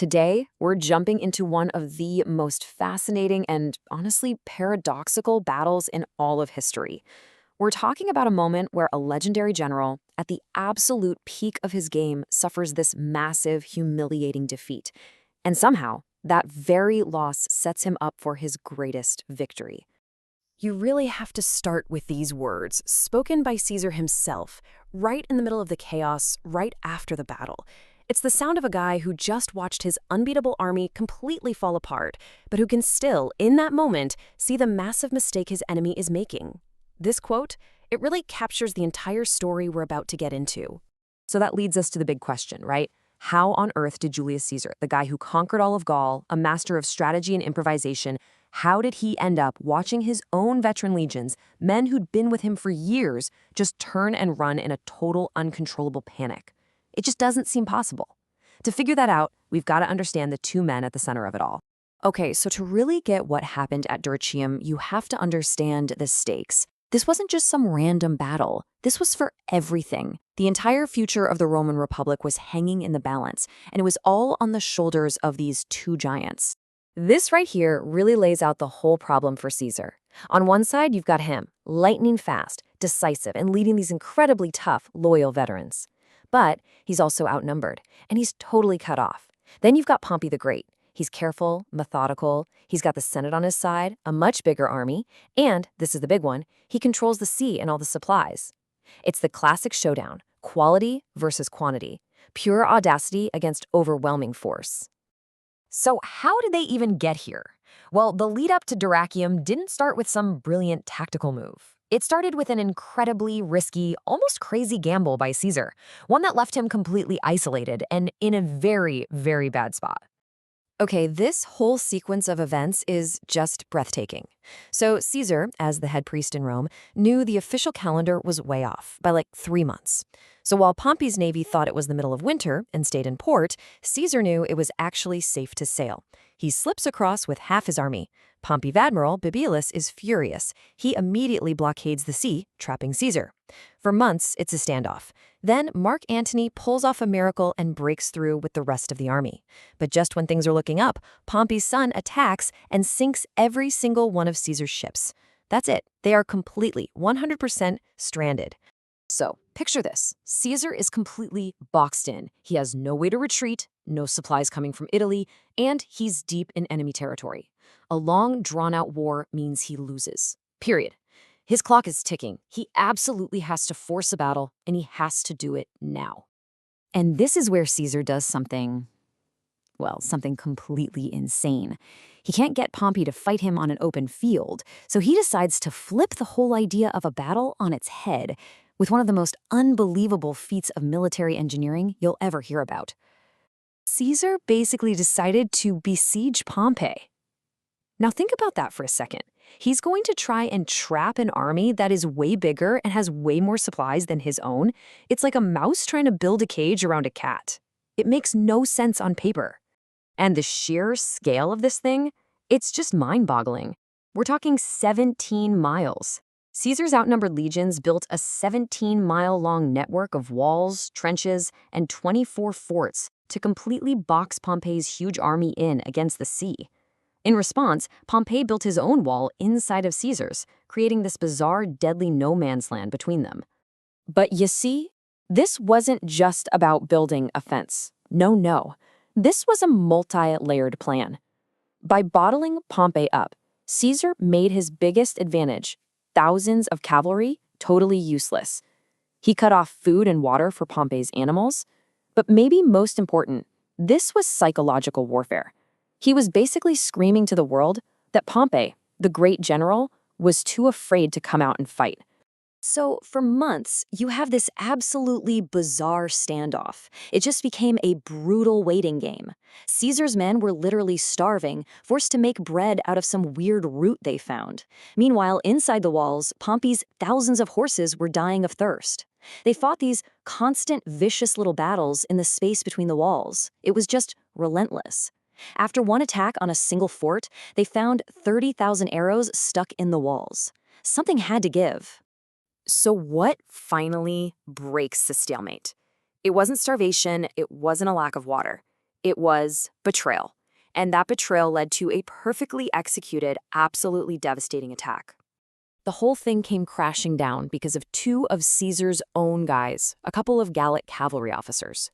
Today, we're jumping into one of the most fascinating and honestly paradoxical battles in all of history. We're talking about a moment where a legendary general, at the absolute peak of his game, suffers this massive, humiliating defeat. And somehow, that very loss sets him up for his greatest victory. You really have to start with these words, spoken by Caesar himself, right in the middle of the chaos, right after the battle. It's the sound of a guy who just watched his unbeatable army completely fall apart, but who can still, in that moment, see the massive mistake his enemy is making. This quote, it really captures the entire story we're about to get into. So that leads us to the big question, right? How on earth did Julius Caesar, the guy who conquered all of Gaul, a master of strategy and improvisation, how did he end up watching his own veteran legions, men who'd been with him for years, just turn and run in a total uncontrollable panic? It just doesn't seem possible. To figure that out, we've got to understand the two men at the center of it all. Okay, so to really get what happened at Dyrrhachium, you have to understand the stakes. This wasn't just some random battle. This was for everything. The entire future of the Roman Republic was hanging in the balance, and it was all on the shoulders of these two giants. This right here really lays out the whole problem for Caesar. On one side, you've got him, lightning fast, decisive, and leading these incredibly tough, loyal veterans. But he's also outnumbered, and he's totally cut off. Then you've got Pompey the Great. He's careful, methodical, he's got the Senate on his side, a much bigger army, and, this is the big one, he controls the sea and all the supplies. It's the classic showdown, quality versus quantity, pure audacity against overwhelming force. So how did they even get here? Well, the lead up to Dyrrhachium didn't start with some brilliant tactical move. It started with an incredibly risky, almost crazy gamble by Caesar, one that left him completely isolated and in a very, very bad spot. Okay, this whole sequence of events is just breathtaking. So Caesar, as the head priest in Rome, knew the official calendar was way off by like 3 months. So while Pompey's navy thought it was the middle of winter and stayed in port, Caesar knew it was actually safe to sail. He slips across with half his army. Pompey's admiral, Bibulus, is furious. He immediately blockades the sea, trapping Caesar. For months, it's a standoff. Then Mark Antony pulls off a miracle and breaks through with the rest of the army. But just when things are looking up, Pompey's son attacks and sinks every single one of Caesar's ships. That's it. They are completely, 100% stranded. So, picture this. Caesar is completely boxed in. He has no way to retreat, no supplies coming from Italy, and he's deep in enemy territory. A long, drawn-out war means he loses. Period. His clock is ticking. He absolutely has to force a battle, and he has to do it now. And this is where Caesar does something, well, something completely insane. He can't get Pompey to fight him on an open field, so he decides to flip the whole idea of a battle on its head with one of the most unbelievable feats of military engineering you'll ever hear about. Caesar basically decided to besiege Pompey. Now think about that for a second. He's going to try and trap an army that is way bigger and has way more supplies than his own. It's like a mouse trying to build a cage around a cat. It makes no sense on paper. And the sheer scale of this thing, it's just mind-boggling. We're talking 17 miles. Caesar's outnumbered legions built a 17-mile-long network of walls, trenches, and 24 forts to completely box Pompey's huge army in against the sea. In response, Pompey built his own wall inside of Caesar's, creating this bizarre, deadly no-man's land between them. But you see, this wasn't just about building a fence. No. This was a multi-layered plan. By bottling Pompey up, Caesar made his biggest advantage, thousands of cavalry, totally useless. He cut off food and water for Pompey's animals. But maybe most important, this was psychological warfare. He was basically screaming to the world that Pompey, the great general, was too afraid to come out and fight. So for months, you have this absolutely bizarre standoff. It just became a brutal waiting game. Caesar's men were literally starving, forced to make bread out of some weird root they found. Meanwhile, inside the walls, Pompey's thousands of horses were dying of thirst. They fought these constant, vicious little battles in the space between the walls. It was just relentless. After one attack on a single fort, they found 30,000 arrows stuck in the walls. Something had to give. So what finally breaks the stalemate? It wasn't starvation, it wasn't a lack of water. It was betrayal. And that betrayal led to a perfectly executed, absolutely devastating attack. The whole thing came crashing down because of two of Caesar's own guys, a couple of Gallic cavalry officers.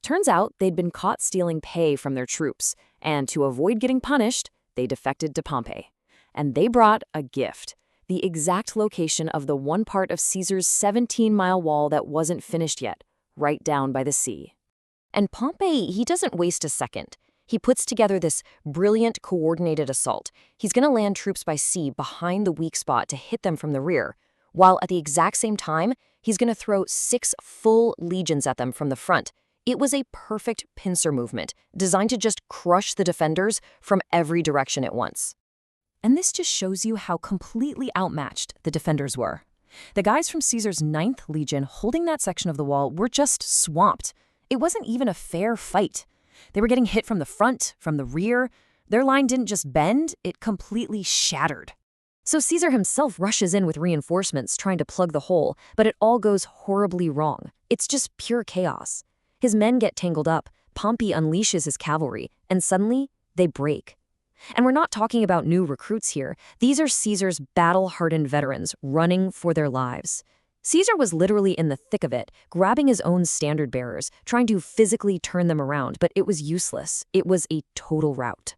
Turns out they'd been caught stealing pay from their troops, and to avoid getting punished, they defected to Pompey. And they brought a gift, the exact location of the one part of Caesar's 17-mile wall that wasn't finished yet, right down by the sea. And Pompey, he doesn't waste a second. He puts together this brilliant, coordinated assault. He's going to land troops by sea behind the weak spot to hit them from the rear, while at the exact same time, he's going to throw 6 full legions at them from the front. It was a perfect pincer movement, designed to just crush the defenders from every direction at once. And this just shows you how completely outmatched the defenders were. The guys from Caesar's 9th Legion holding that section of the wall were just swamped. It wasn't even a fair fight. They were getting hit from the front, from the rear. Their line didn't just bend, it completely shattered. So Caesar himself rushes in with reinforcements trying to plug the hole, but it all goes horribly wrong. It's just pure chaos. His men get tangled up, Pompey unleashes his cavalry, and suddenly, they break. And we're not talking about new recruits here. These are Caesar's battle-hardened veterans running for their lives. Caesar was literally in the thick of it, grabbing his own standard bearers, trying to physically turn them around, but it was useless. It was a total rout.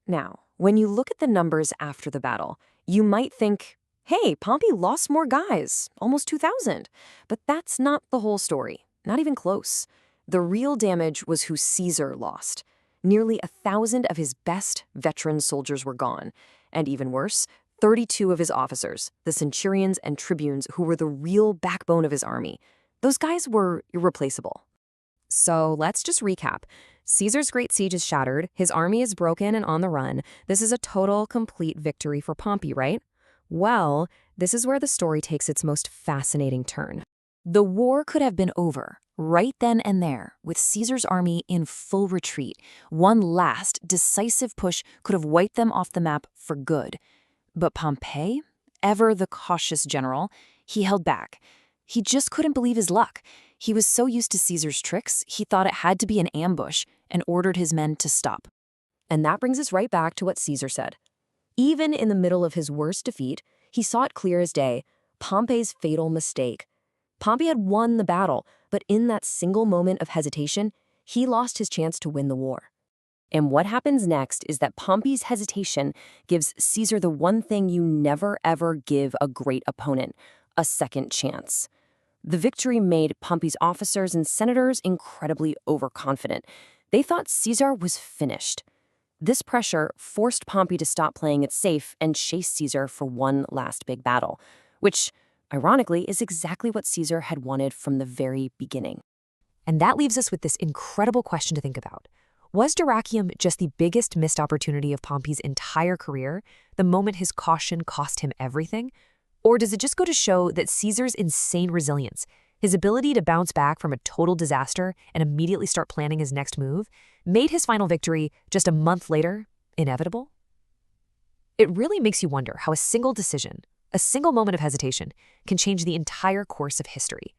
Now, when you look at the numbers after the battle, you might think, hey, Pompey lost more guys, almost 2,000. But that's not the whole story, not even close. The real damage was who Caesar lost. Nearly 1,000 of his best veteran soldiers were gone, and even worse, 32 of his officers, the centurions and tribunes who were the real backbone of his army. Those guys were irreplaceable. So let's just recap. Caesar's great siege is shattered, his army is broken and on the run. This is a total, complete victory for Pompey, right? Well, this is where the story takes its most fascinating turn. The war could have been over right then and there, with Caesar's army in full retreat. One last, decisive push could have wiped them off the map for good. But Pompey, ever the cautious general, he held back. He just couldn't believe his luck. He was so used to Caesar's tricks, he thought it had to be an ambush and ordered his men to stop. And that brings us right back to what Caesar said. Even in the middle of his worst defeat, he saw it clear as day, Pompey's fatal mistake. Pompey had won the battle, but in that single moment of hesitation, he lost his chance to win the war. And what happens next is that Pompey's hesitation gives Caesar the one thing you never ever give a great opponent, a second chance. The victory made Pompey's officers and senators incredibly overconfident. They thought Caesar was finished. This pressure forced Pompey to stop playing it safe and chase Caesar for one last big battle, which, ironically, is exactly what Caesar had wanted from the very beginning. And that leaves us with this incredible question to think about. Was Dyrrhachium just the biggest missed opportunity of Pompey's entire career, the moment his caution cost him everything? Or does it just go to show that Caesar's insane resilience, his ability to bounce back from a total disaster and immediately start planning his next move, made his final victory just a month later inevitable? It really makes you wonder how a single decision, a single moment of hesitation, can change the entire course of history.